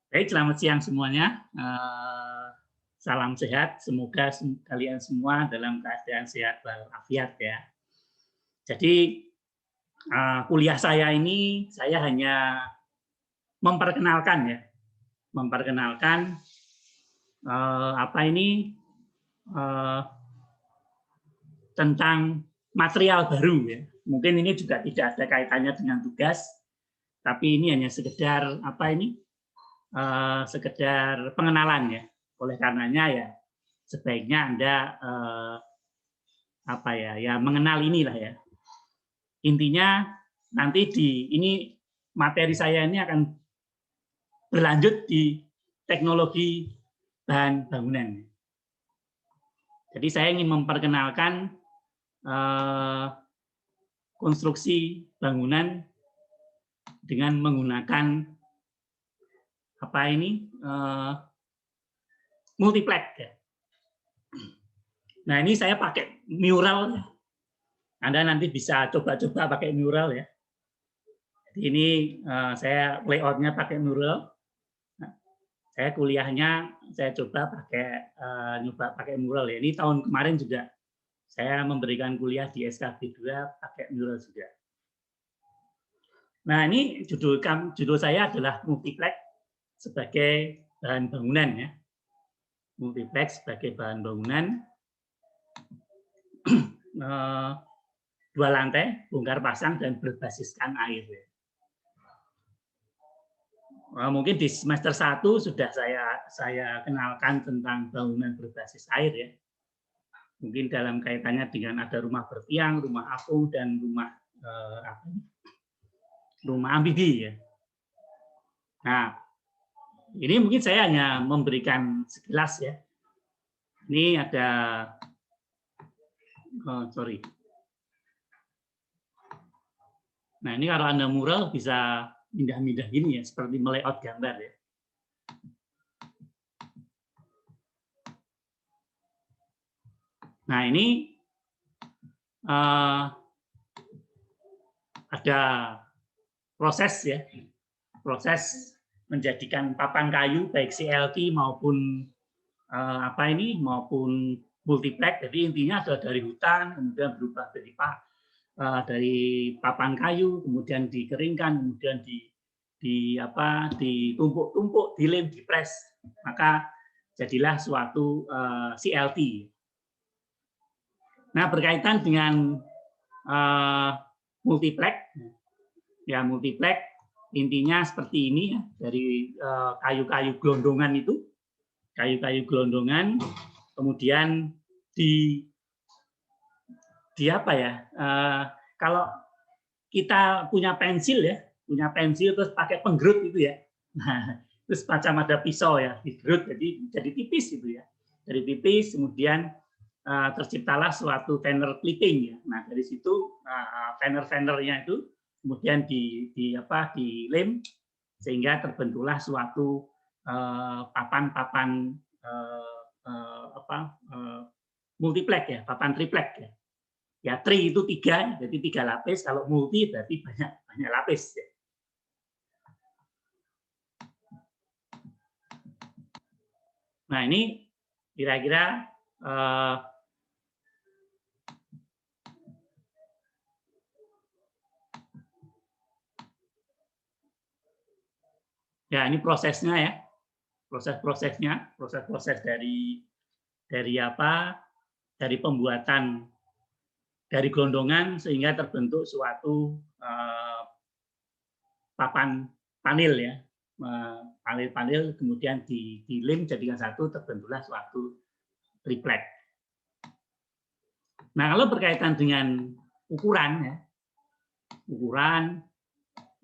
Baik, selamat siang semuanya. Salam sehat. Semoga kalian semua dalam keadaan sehat walafiat ya. Jadi kuliah saya ini saya hanya memperkenalkan ya, memperkenalkan apa ini eh, tentang material baru ya. Mungkin ini juga tidak ada kaitannya dengan tugas, tapi ini hanya sekedar apa ini sekedar pengenalan ya. Oleh karenanya ya sebaiknya Anda apa ya, ya mengenal inilah ya. Intinya nanti ini materi saya ini akan berlanjut di teknologi bahan bangunan. Jadi saya ingin memperkenalkan konstruksi bangunan dengan menggunakan apa ini multiplex ya. Nah ini saya pakai mural. Anda nanti bisa coba-coba pakai mural ya. Jadi ini saya layoutnya pakai mural. Nah, saya kuliahnya saya coba pakai mural ya. Ini tahun kemarin juga saya memberikan kuliah di SKB 2 pakai mural juga. Nah ini judul saya adalah multiplex sebagai bahan bangunan ya. Multiplex sebagai bahan bangunan. 2 lantai, bongkar pasang dan berbasiskan air. Mungkin di semester 1 sudah saya kenalkan tentang bangunan berbasis air ya. Mungkin dalam kaitannya dengan ada rumah bertiang, rumah apung dan rumah amfibi ya. Nah, ini mungkin saya hanya memberikan sekilas ya. Ini ada Nah, ini kalau Anda mural bisa pindah-pindah gini ya, seperti melayout gambar ya. Nah, ini ada proses ya, proses menjadikan papan kayu baik CLT maupun maupun multiplex. Jadi intinya adalah dari hutan kemudian berubah dari papan kayu, kemudian dikeringkan, kemudian ditumpuk-tumpuk, dilem, dipres, maka jadilah suatu CLT. Nah, berkaitan dengan multiplex, ya multiplex intinya seperti ini ya, dari kayu-kayu gelondongan itu, kayu-kayu gelondongan, kemudian apa ya? Kalau kita punya pensil ya, terus pakai penggerut itu ya. Nah, terus macam ada pisau ya, digerut jadi tipis itu ya. Jadi tipis, kemudian terciptalah suatu veneer clipping ya. Nah, dari situ veneer-veneernya itu kemudian dilem sehingga terbentuklah suatu papan-papan multiplex ya, papan triplex ya. Ya, tri itu 3, jadi 3 lapis. Kalau multi berarti banyak lapis. Ya. Nah, ini kira-kira ya ini prosesnya ya, proses dari pembuatan dari gelondongan sehingga terbentuk suatu papan panel ya, panel kemudian dilem jadikan satu, terbentuklah suatu triplex. Nah, kalau berkaitan dengan ukuran ya,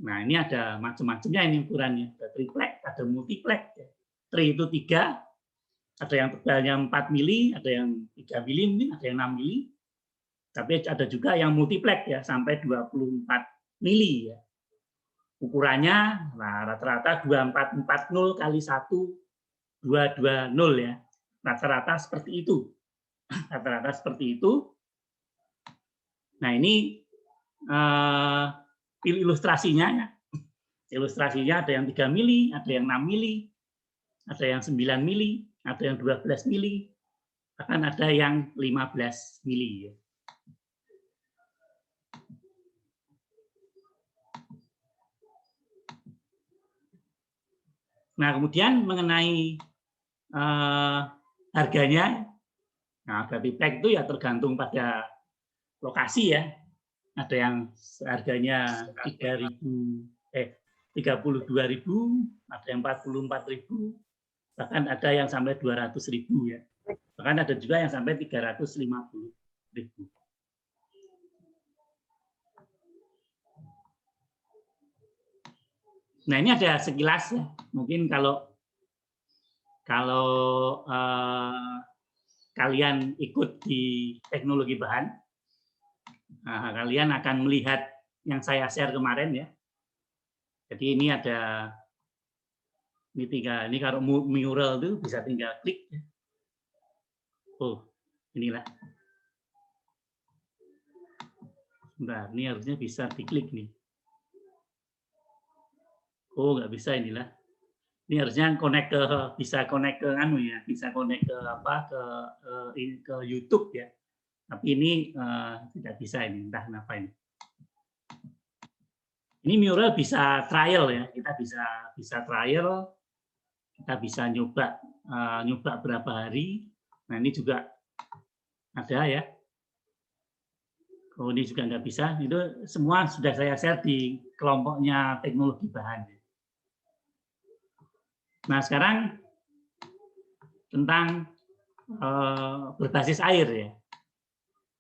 nah ini ada macam-macamnya ini ukurannya, ada triplex, ada multiplex. Ya. Tri itu 3, ada yang tebalnya 4 mili, ada yang 3 mili, mungkin ada yang 6 mili, tapi ada juga yang multiplex ya sampai 24 mili ya. Ukurannya rata-rata 2440 kali 1220 ya. Rata-rata seperti itu. Rata-rata seperti itu. Nah, ini ilustrasinya ya. Ilustrasinya ada yang 3 mili, ada yang 6 mili, ada yang 9 mili, ada yang 12 mili, bahkan ada yang 15 mili. Nah, kemudian mengenai harganya, nah battery pack itu ya tergantung pada lokasi ya. Ada yang harganya 32.000, ada yang 44.000, bahkan ada yang sampai 200.000 ya. Bahkan ada juga yang sampai 350.000. Nah, ini ada sekilas ya. Mungkin kalau kalian ikut di teknologi bahan, nah, kalian akan melihat yang saya share kemarin ya. Jadi ini ada ini kalau mural itu bisa tinggal klik. Oh, inilah. Nah, ini harusnya bisa diklik nih. Oh, nggak bisa inilah. Ini harusnya bisa connect ke bisa connect ke ke YouTube ya. Tapi ini tidak bisa ini, entah kenapa ini. Ini mural bisa trial ya, kita bisa trial, kita bisa nyoba berapa hari. Nah, ini juga ada ya. Oh, ini juga nggak bisa. Itu semua sudah saya share di kelompoknya teknologi bahan. Nah, sekarang tentang berbasis air ya.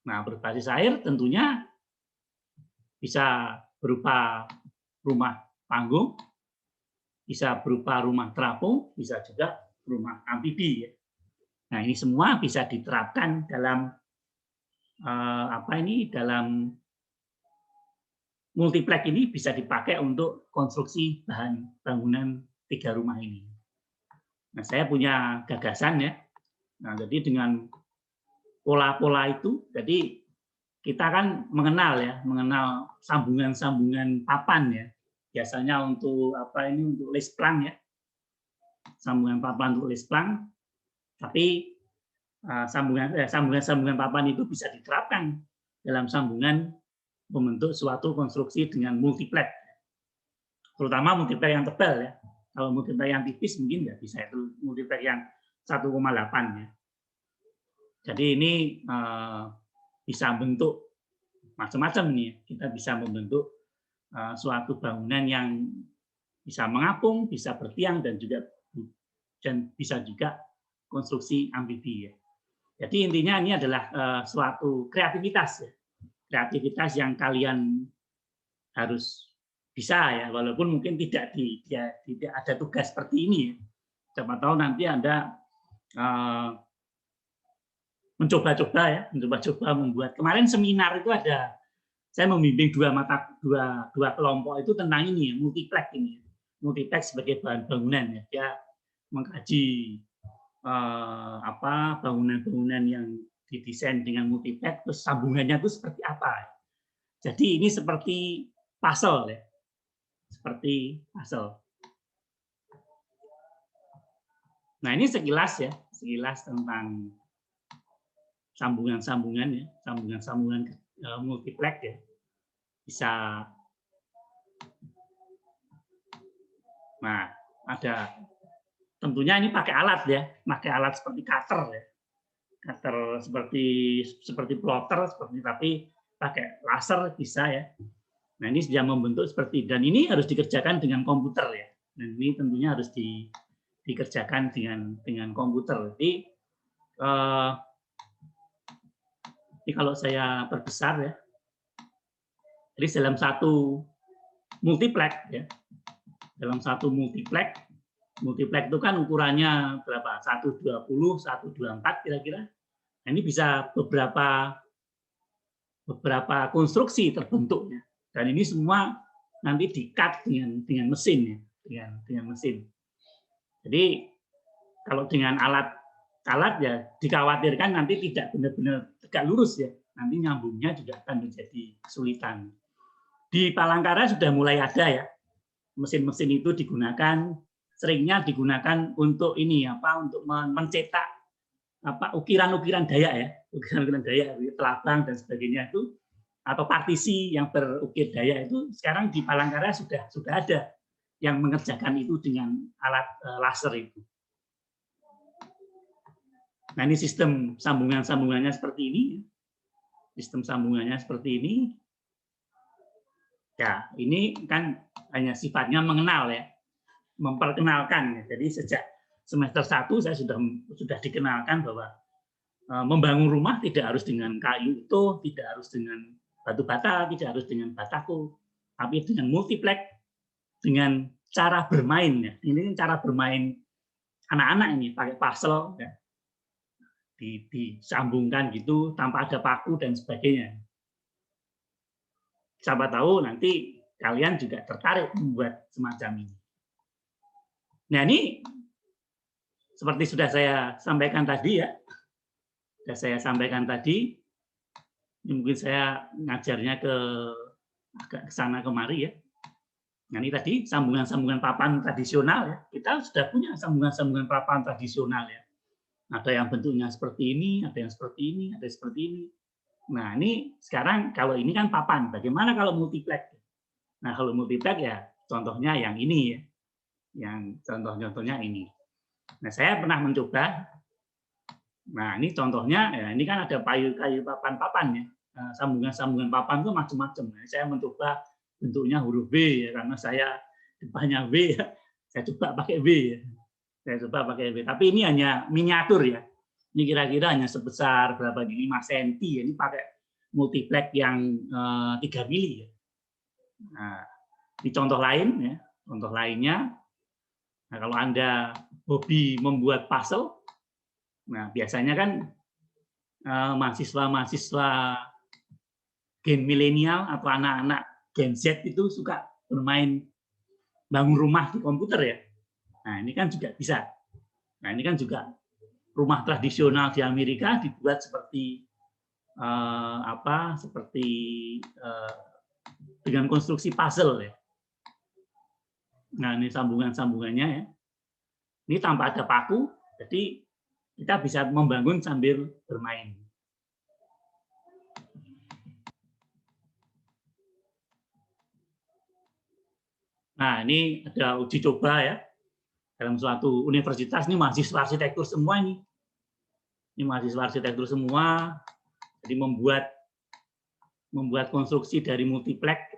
Nah, berbasis air tentunya bisa berupa rumah panggung, bisa berupa rumah terapung, bisa juga rumah amfibi. Nah, ini semua bisa diterapkan dalam dalam multiplex ini bisa dipakai untuk konstruksi bahan bangunan 3 rumah ini. Nah, saya punya gagasan ya. Nah, jadi dengan pola-pola itu, jadi kita kan mengenal sambungan-sambungan papan ya. Biasanya untuk untuk lesplang ya. Sambungan papan untuk lesplang. Tapi sambungan papan itu bisa diterapkan dalam sambungan membentuk suatu konstruksi dengan multiplex. Terutama multiplex yang tebal ya. Kalau multiplex yang tipis mungkin nggak bisa, itu multiplex yang 1,8 ya. Jadi ini bisa bentuk macam-macam nih. Kita bisa membentuk suatu bangunan yang bisa mengapung, bisa bertiang dan bisa juga konstruksi amfibi ya. Jadi intinya ini adalah suatu kreativitas ya. Kreativitas yang kalian harus bisa ya, walaupun mungkin tidak ada tugas seperti ini ya. Siapa tahu nanti Anda mencoba-coba membuat. Kemarin seminar itu saya membimbing dua kelompok itu tentang ini, multiplex ini. Multiplex sebagai bahan bangunan ya. Dia mengkaji bangunan-bangunan yang didesain dengan multiplex, terus sambungannya itu seperti apa. Jadi ini seperti puzzle ya. Seperti puzzle. Nah, ini sekilas tentang sambungan-sambungan ya, sambungan-sambungan multiplex ya. Bisa. Nah, ada tentunya ini pakai alat ya, seperti cutter ya. Cutter seperti plotter tapi pakai laser bisa ya. Nah, ini sudah membentuk dan ini harus dikerjakan dengan komputer ya. Dan ini tentunya harus dikerjakan dengan komputer. Jadi ini kalau saya perbesar ya. Jadi dalam satu multiplex ya. Dalam satu multiplex itu kan ukurannya berapa? 120, 124 kira-kira. Nah, ini bisa beberapa konstruksi terbentuknya. Dan ini semua nanti di-cut dengan mesin ya, dengan mesin. Jadi kalau dengan alat ya dikhawatirkan nanti tidak benar-benar tegak lurus ya. Nanti nyambungnya juga akan menjadi kesulitan. Di Palangkaraya sudah mulai ada ya. Mesin-mesin itu digunakan seringnya digunakan untuk ini untuk mencetak ukiran-ukiran Dayak ya, ukiran-ukiran Dayak, telabang dan sebagainya itu, atau partisi yang berukir Dayak itu sekarang di Palangkaraya sudah ada yang mengerjakan itu dengan alat laser itu. Nah, ini sistem sambungannya seperti ini. Sistem sambungannya seperti ini. Ya, ini kan hanya sifatnya mengenal ya, memperkenalkan. Jadi sejak semester 1 saya sudah dikenalkan bahwa membangun rumah tidak harus dengan kayu utuh, tidak harus dengan batu bata, tidak harus dengan bataku, tapi dengan multiplex, dengan cara bermain ya. Ini cara bermain anak-anak ini pakai puzzle ya. Disambungkan gitu tanpa ada paku dan sebagainya. Siapa tahu nanti kalian juga tertarik membuat semacam ini. Nah, ini seperti sudah saya sampaikan tadi ya. Sudah saya sampaikan tadi. Ini mungkin saya ngajarnya agak ke sana kemari ya. Nah, ini tadi sambungan-sambungan papan tradisional ya. Kita sudah punya sambungan-sambungan papan tradisional ya. Ada yang bentuknya seperti ini, ada yang seperti ini, ada yang seperti ini. Nah, ini sekarang kalau ini kan papan, bagaimana kalau multiplex? Nah, kalau multiplex ya contohnya yang ini ya. Yang contoh-contohnya ini. Nah, saya pernah mencoba. Nah, ini contohnya ya, ini kan ada kayu papan-papan ya. Nah, sambungan-sambungan papan itu macam-macam. Nah, saya mencoba bentuknya huruf V ya, karena saya depannya V ya. Saya coba pakai V ya. Saya coba pakai V, tapi ini hanya miniatur ya. Ini kira-kira hanya sebesar berapa ini 5 cm ya. Ini pakai multiplex yang 3 mili ya. Nah, ini contoh lain ya. Contoh lainnya. Nah, kalau Anda hobi membuat puzzle, nah biasanya kan mahasiswa-mahasiswa gen milenial atau anak-anak gen Z itu suka bermain bangun rumah di komputer ya. Nah, ini kan juga bisa. Nah, ini kan juga rumah tradisional di Amerika dibuat seperti dengan konstruksi puzzle ya. Nah, ini sambungan-sambungannya ya. Ini tanpa ada paku, jadi kita bisa membangun sambil bermain. Nah, ini ada uji coba ya. Dalam suatu universitas, ini mahasiswa arsitektur semua ini. Ini mahasiswa arsitektur semua, jadi membuat konstruksi dari multiplex.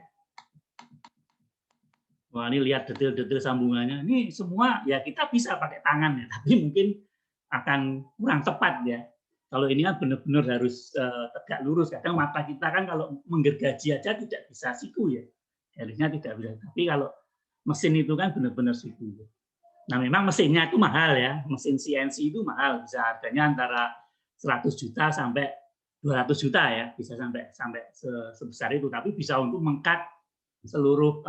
Wah, ini lihat detail-detail sambungannya. Ini semua ya kita bisa pakai tangan ya, tapi mungkin akan kurang tepat ya. Kalau ini kan benar-benar harus tegak lurus. Kadang mata kita kan kalau menggergaji aja tidak bisa siku ya. Harusnya tidak bisa. Tapi kalau mesin itu kan benar-benar siku. Nah, memang mesinnya itu mahal ya. Mesin CNC itu mahal, bisa harganya antara 100 juta sampai 200 juta ya, bisa sampai sebesar itu. Tapi bisa untuk mengkat seluruh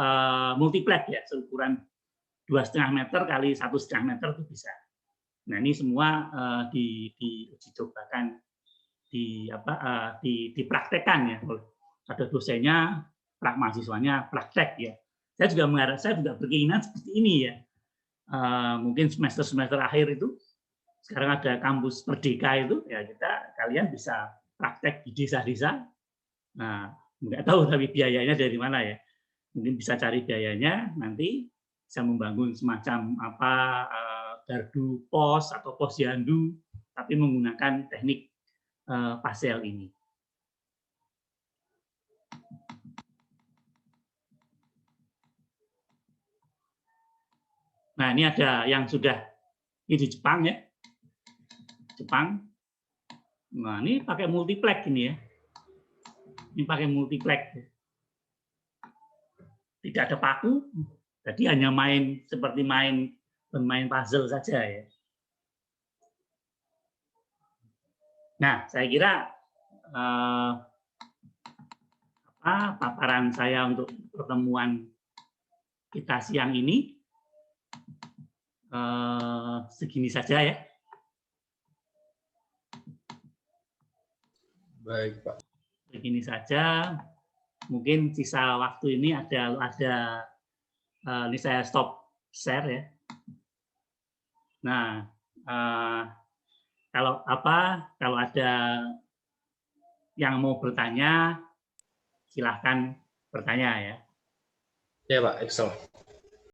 multiplex ya, seukuran 2,5 meter kali 1,5 meter itu bisa. Nah, ini semua diuji cobakan, dipraktekkan ya. Ada dosennya, mahasiswanya praktek ya. Saya juga berkeinginan seperti ini ya. Mungkin semester akhir itu sekarang ada kampus Merdeka itu ya, kalian bisa praktek di desa-desa. Nah, nggak tahu tapi biayanya dari mana ya. Mungkin bisa cari biayanya, nanti bisa membangun semacam gardu pos atau posyandu, tapi menggunakan teknik pasel ini. Nah, ini ada yang sudah ini di Jepang ya. Jepang. Nah, ini pakai multiplex ini ya. Ini pakai multiplex. Tidak ada paku, jadi hanya seperti bermain puzzle saja ya. Nah, saya kira paparan saya untuk pertemuan kita siang ini segini saja ya. Baik, Pak. Begini saja. Mungkin sisa waktu ini ada ini saya stop share ya. Nah, kalau ada yang mau bertanya, silahkan bertanya ya. Ya Pak, Excel.